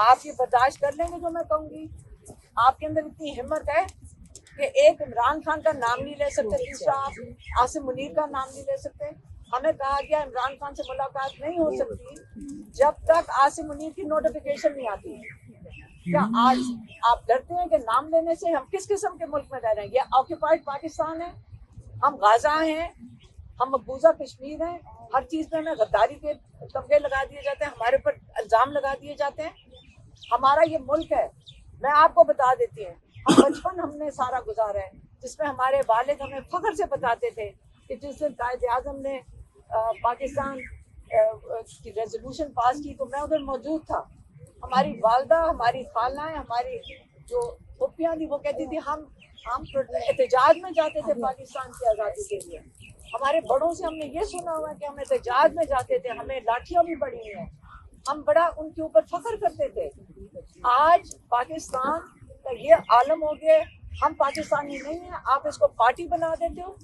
آپ یہ برداشت کر لیں گے جو میں کہوں گی؟ آپ کے اندر اتنی ہمت ہے کہ ایک عمران خان کا نام نہیں لے سکتے، تیسرا آپ عاصم منیر کا نام نہیں لے سکتے. ہمیں کہا گیا عمران خان سے ملاقات نہیں ہو سکتی جب تک عاصم منیر کی نوٹیفیکیشن نہیں آتی. کیا آج آپ ڈرتے ہیں کہ نام لینے سے؟ ہم کس قسم کے ملک میں رہ رہے ہیں؟ یہ آکوپائڈ پاکستان ہے، ہم غازہ ہیں، ہم مقبوضہ کشمیر ہیں. ہر چیز پہ ہمیں غداری کے تمغے لگا دیے جاتے ہیں، ہمارے اوپر الزام لگا دیے جاتے ہیں. ہمارا یہ ملک ہے. میں آپ کو بتا دیتی ہوں، بچپن ہم نے سارا گزارا ہے جس میں ہمارے والد ہمیں فخر سے بتاتے تھے کہ جس دن قائد اعظم نے پاکستان کی ریزولوشن پاس کی تو میں ادھر موجود تھا. ہماری والدہ، ہماری خالائیں، ہماری جو پھوپھیاں تھی وہ کہتی تھی ہم احتجاج میں جاتے تھے پاکستان کی آزادی کے لیے. ہمارے بڑوں سے ہم نے یہ سنا ہوا ہے کہ ہم احتجاج میں جاتے تھے، ہمیں لاٹھیاں بھی پڑی ہیں. ہم بڑا ان کے اوپر فخر کرتے تھے. آج پاکستان کا یہ عالم ہو گیا، ہم پاکستانی نہیں ہیں، آپ اس کو پارٹی بنا دیتے ہو.